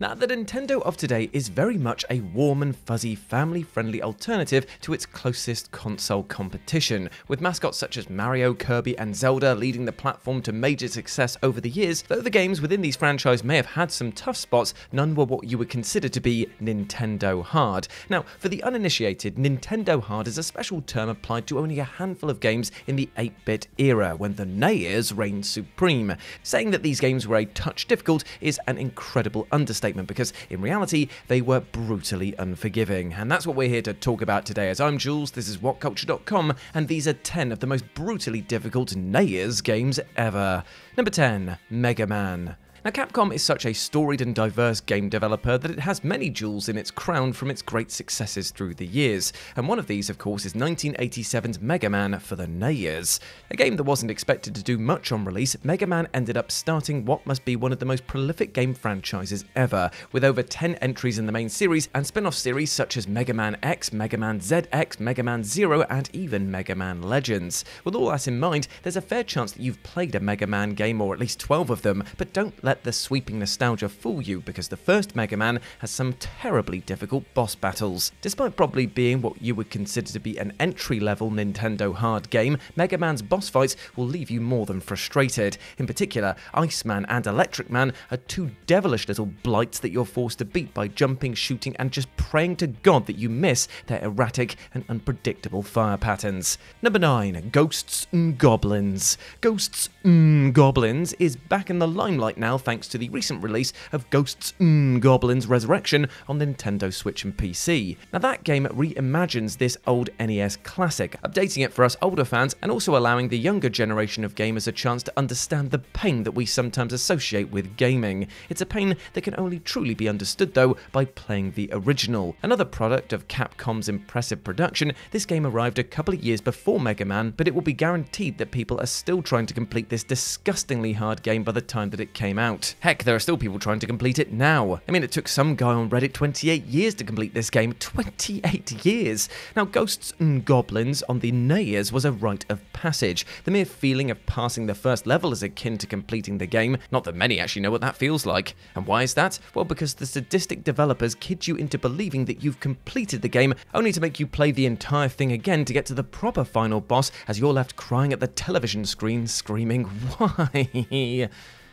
Now, the Nintendo of today is very much a warm and fuzzy, family-friendly alternative to its closest console competition, with mascots such as Mario, Kirby, and Zelda leading the platform to major success over the years. Though the games within these franchises may have had some tough spots, none were what you would consider to be Nintendo hard. Now, for the uninitiated, Nintendo hard is a special term applied to only a handful of games in the 8-bit era, when the NES reigned supreme. Saying that these games were a touch difficult is an incredible understatement, because in reality they were brutally unforgiving. And that's what we're here to talk about today. As I'm Jules, this is WhatCulture.com, and these are 10 of the most brutally difficult NES games ever. Number 10, Mega Man. Now, Capcom is such a storied and diverse game developer that it has many jewels in its crown from its great successes through the years, and one of these, of course, is 1987's Mega Man for the NES. A game that wasn't expected to do much on release, Mega Man ended up starting what must be one of the most prolific game franchises ever, with over 10 entries in the main series and spin-off series such as Mega Man X, Mega Man ZX, Mega Man Zero, and even Mega Man Legends. With all that in mind, there's a fair chance that you've played a Mega Man game, or at least 12 of them, but don't let the sweeping nostalgia fool you, because the first Mega Man has some terribly difficult boss battles. Despite probably being what you would consider to be an entry-level Nintendo hard game, Mega Man's boss fights will leave you more than frustrated. In particular, Iceman and Electric Man are two devilish little blights that you're forced to beat by jumping, shooting, and just praying to God that you miss their erratic and unpredictable fire patterns. Number 9, Ghosts and Goblins. Ghosts and Goblins is back in the limelight now thanks to the recent release of Ghosts and Goblins Resurrection on Nintendo Switch and PC. Now, that game reimagines this old NES classic, updating it for us older fans and also allowing the younger generation of gamers a chance to understand the pain that we sometimes associate with gaming. It's a pain that can only truly be understood, though, by playing the original. Another product of Capcom's impressive production, this game arrived a couple of years before Mega Man, but it will be guaranteed that people are still trying to complete this disgustingly hard game by the time that it came out. Heck, there are still people trying to complete it now. I mean, it took some guy on Reddit 28 years to complete this game. 28 years! Now, Ghosts and Goblins on the NES was a rite of passage. The mere feeling of passing the first level is akin to completing the game. Not that many actually know what that feels like. And why is that? Well, because the sadistic developers kid you into believing that you've completed the game, only to make you play the entire thing again to get to the proper final boss, as you're left crying at the television screen screaming, "Why?"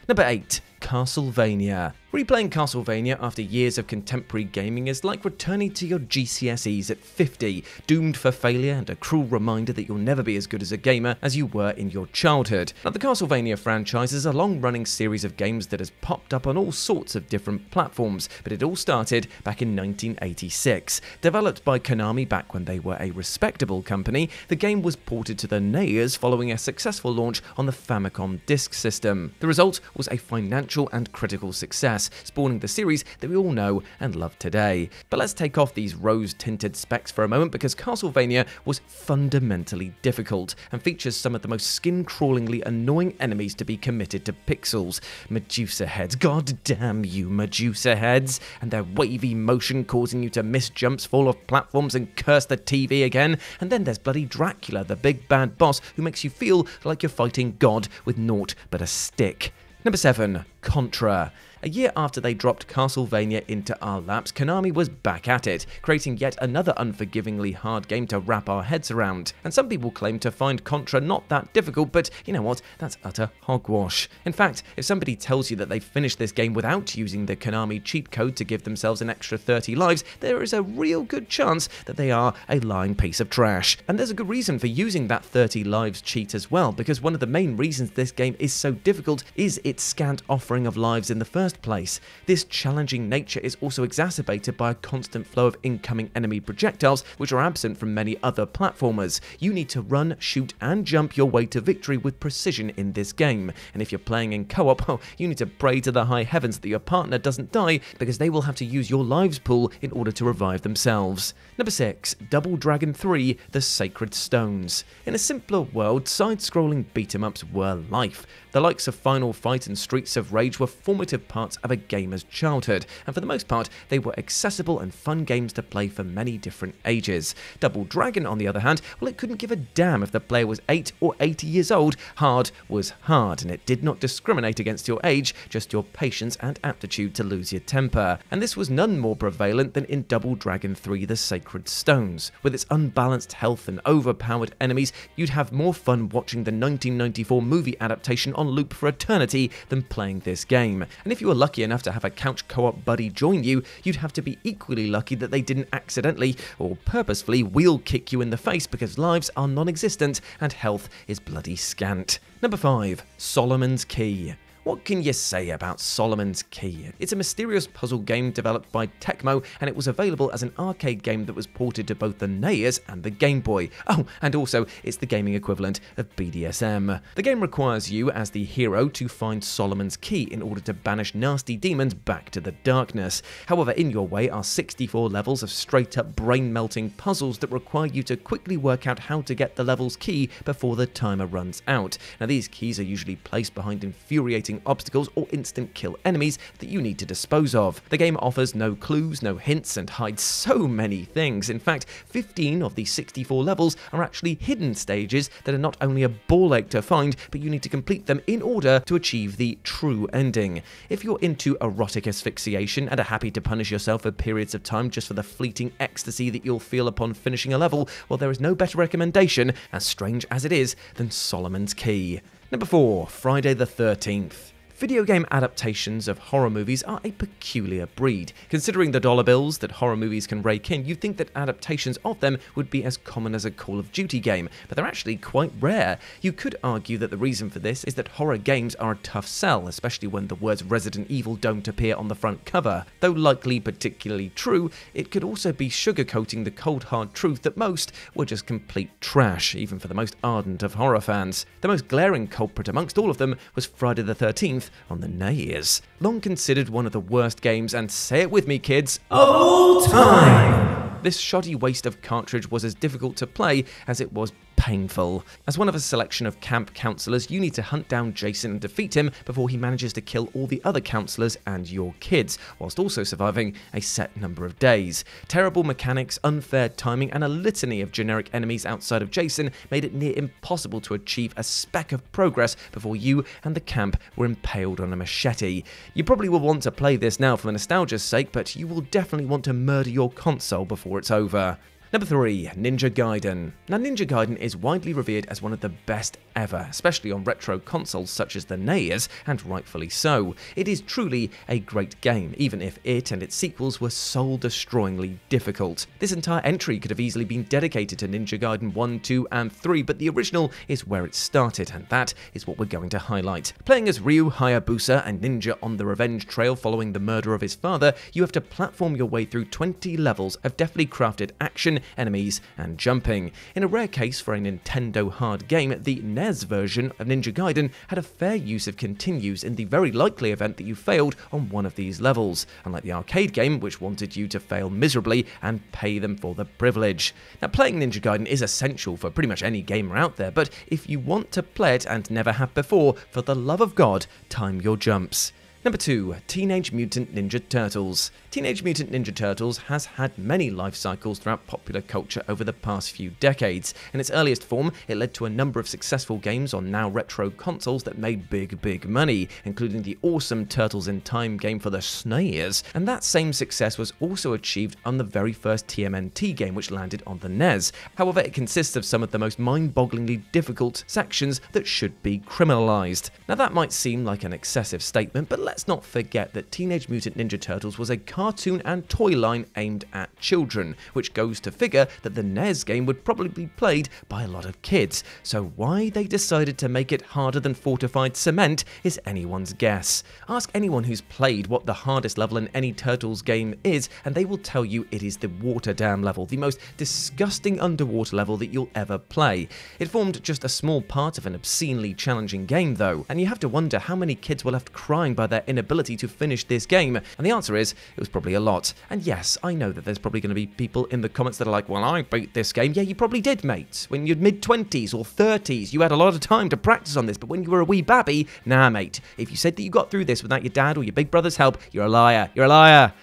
Number 8, Castlevania. Replaying Castlevania after years of contemporary gaming is like returning to your GCSEs at 50, doomed for failure and a cruel reminder that you'll never be as good as a gamer as you were in your childhood. Now, the Castlevania franchise is a long-running series of games that has popped up on all sorts of different platforms, but it all started back in 1986. Developed by Konami back when they were a respectable company, the game was ported to the NES following a successful launch on the Famicom Disk System. The result was a financial and critical success, spawning the series that we all know and love today. But let's take off these rose-tinted specs for a moment, because Castlevania was fundamentally difficult and features some of the most skin-crawlingly annoying enemies to be committed to pixels. Medusa heads, god damn you Medusa heads, and their wavy motion causing you to miss jumps, fall off platforms and curse the TV again. And then there's bloody Dracula, the big bad boss who makes you feel like you're fighting God with naught but a stick. Number 7, Contra. A year after they dropped Castlevania into our laps, Konami was back at it, creating yet another unforgivingly hard game to wrap our heads around. And some people claim to find Contra not that difficult, but you know what? That's utter hogwash. In fact, if somebody tells you that they finished this game without using the Konami cheat code to give themselves an extra 30 lives, there is a real good chance that they are a lying piece of trash. And there's a good reason for using that 30 lives cheat as well, because one of the main reasons this game is so difficult is its scant offering of lives in the first place. This challenging nature is also exacerbated by a constant flow of incoming enemy projectiles, which are absent from many other platformers. You need to run, shoot, and jump your way to victory with precision in this game. And if you're playing in co-op, oh, you need to pray to the high heavens that your partner doesn't die, because they will have to use your lives pool in order to revive themselves. Number 6, Double Dragon 3: The Sacred Stones. In a simpler world, side-scrolling beat-em-ups were life. The likes of Final Fight and Streets of Rage age were formative parts of a gamer's childhood, and for the most part, they were accessible and fun games to play for many different ages. Double Dragon, on the other hand, well, it couldn't give a damn if the player was 8 or 80 years old. Hard was hard, and it did not discriminate against your age, just your patience and aptitude to lose your temper. And this was none more prevalent than in Double Dragon 3: The Sacred Stones. With its unbalanced health and overpowered enemies, you'd have more fun watching the 1994 movie adaptation on loop for eternity than playing this game. And if you were lucky enough to have a couch co-op buddy join you, you'd have to be equally lucky that they didn't accidentally or purposefully wheel kick you in the face, because lives are non-existent and health is bloody scant. Number 5. Solomon's Key. What can you say about Solomon's Key? It's a mysterious puzzle game developed by Tecmo, and it was available as an arcade game that was ported to both the NES and the Game Boy. Oh, and also, it's the gaming equivalent of BDSM. The game requires you, as the hero, to find Solomon's Key in order to banish nasty demons back to the darkness. However, in your way are 64 levels of straight-up brain-melting puzzles that require you to quickly work out how to get the level's key before the timer runs out. Now, these keys are usually placed behind infuriating obstacles or instant kill enemies that you need to dispose of. The game offers no clues, no hints, and hides so many things. In fact, 15 of the 64 levels are actually hidden stages that are not only a ball ache to find, but you need to complete them in order to achieve the true ending. If you're into erotic asphyxiation and are happy to punish yourself for periods of time just for the fleeting ecstasy that you'll feel upon finishing a level, well, there is no better recommendation, as strange as it is, than Solomon's Key. Number 4. Friday the 13th. Video game adaptations of horror movies are a peculiar breed. Considering the dollar bills that horror movies can rake in, you'd think that adaptations of them would be as common as a Call of Duty game, but they're actually quite rare. You could argue that the reason for this is that horror games are a tough sell, especially when the words Resident Evil don't appear on the front cover. Though likely particularly true, it could also be sugarcoating the cold hard truth that most were just complete trash, even for the most ardent of horror fans. The most glaring culprit amongst all of them was Friday the 13th, on the NES. Long considered one of the worst games, and say it with me kids, of all time! This shoddy waste of cartridge was as difficult to play as it was painful. As one of a selection of camp counselors, you need to hunt down Jason and defeat him before he manages to kill all the other counselors and your kids, whilst also surviving a set number of days. Terrible mechanics, unfair timing, and a litany of generic enemies outside of Jason made it near impossible to achieve a speck of progress before you and the camp were impaled on a machete. You probably will want to play this now for nostalgia's sake, but you will definitely want to murder your console before it's over. Number 3. Ninja Gaiden. Now, Ninja Gaiden is widely revered as one of the best ever, especially on retro consoles such as the NES, and rightfully so. It is truly a great game, even if it and its sequels were soul-destroyingly difficult. This entire entry could have easily been dedicated to Ninja Gaiden 1, 2, and 3, but the original is where it started, and that is what we're going to highlight. Playing as Ryu Hayabusa, a ninja on the revenge trail following the murder of his father, you have to platform your way through 20 levels of deftly crafted action, enemies, and jumping. In a rare case for a Nintendo hard game, the NES version of Ninja Gaiden had a fair use of continues in the very likely event that you failed on one of these levels, unlike the arcade game, which wanted you to fail miserably and pay them for the privilege. Now, playing Ninja Gaiden is essential for pretty much any gamer out there, but if you want to play it and never have before, for the love of God, time your jumps. Number 2. Teenage Mutant Ninja Turtles. Teenage Mutant Ninja Turtles has had many life cycles throughout popular culture over the past few decades. In its earliest form, it led to a number of successful games on now retro consoles that made big money, including the awesome Turtles in Time game for the SNES, and that same success was also achieved on the very first TMNT game, which landed on the NES. However, it consists of some of the most mind-bogglingly difficult sections that should be criminalized. Now, that might seem like an excessive statement, but let's not forget that Teenage Mutant Ninja Turtles was a cartoon and toy line aimed at children, which goes to figure that the NES game would probably be played by a lot of kids, so why they decided to make it harder than fortified cement is anyone's guess. Ask anyone who's played what the hardest level in any Turtles game is, and they will tell you it is the water dam level, the most disgusting underwater level that you'll ever play. It formed just a small part of an obscenely challenging game though, and you have to wonder how many kids were left crying by their their inability to finish this game? And the answer is, it was probably a lot. And yes, I know that there's probably going to be people in the comments that are like, well, I beat this game. Yeah, you probably did, mate. When you're mid-20s or 30s, you had a lot of time to practice on this, but when you were a wee babby, nah, mate. If you said that you got through this without your dad or your big brother's help, you're a liar. You're a liar.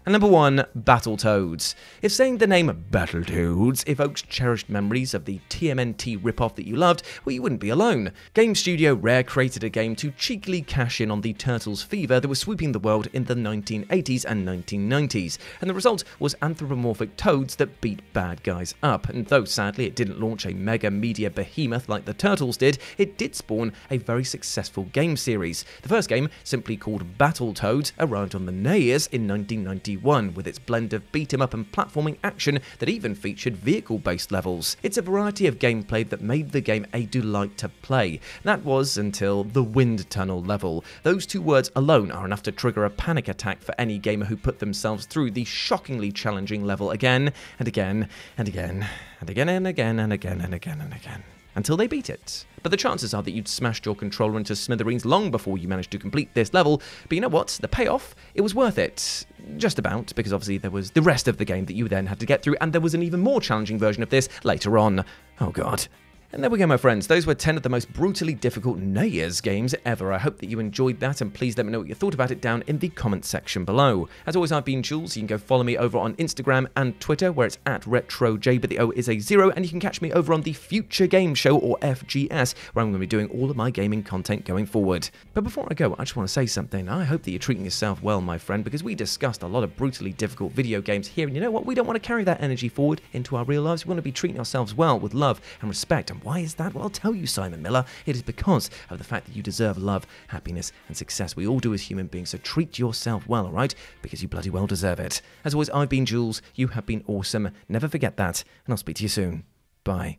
And number 1, Battletoads. If saying the name Battletoads evokes cherished memories of the TMNT ripoff that you loved, well, you wouldn't be alone. Game studio Rare created a game to cheekily cash in on the Turtles fever that was sweeping the world in the 1980s and 1990s, and the result was anthropomorphic toads that beat bad guys up. And though sadly it didn't launch a mega media behemoth like the Turtles did, it did spawn a very successful game series. The first game, simply called Battletoads, arrived on the NES in 1991. With its blend of beat-em-up and platforming action that even featured vehicle-based levels. It's a variety of gameplay that made the game a delight to play. That was until the wind tunnel level. Those 2 words alone are enough to trigger a panic attack for any gamer who put themselves through the shockingly challenging level again and again and again and again and again and again and again and again, until they beat it. But the chances are that you'd smashed your controller into smithereens long before you managed to complete this level. But you know what? The payoff? It was worth it. Just about, because obviously there was the rest of the game that you then had to get through, and there was an even more challenging version of this later on. Oh god. And there we go, my friends. Those were 10 of the most brutally difficult NES games ever. I hope that you enjoyed that, and please let me know what you thought about it down in the comments section below. As always, I've been Jules. You can go follow me over on Instagram and Twitter, where it's at RetroJ, but the O is a 0, and you can catch me over on the Future Game Show, or FGS, where I'm going to be doing all of my gaming content going forward. But before I go, I just want to say something. I hope that you're treating yourself well, my friend, because we discussed a lot of brutally difficult video games here, and you know what? We don't want to carry that energy forward into our real lives. We want to be treating ourselves well with love and respect. And why is that? Well, I'll tell you, Simon Miller, it is because of the fact that you deserve love, happiness, and success. We all do as human beings, so treat yourself well, alright? Because you bloody well deserve it. As always, I've been Jules, you have been awesome. Never forget that, and I'll speak to you soon. Bye.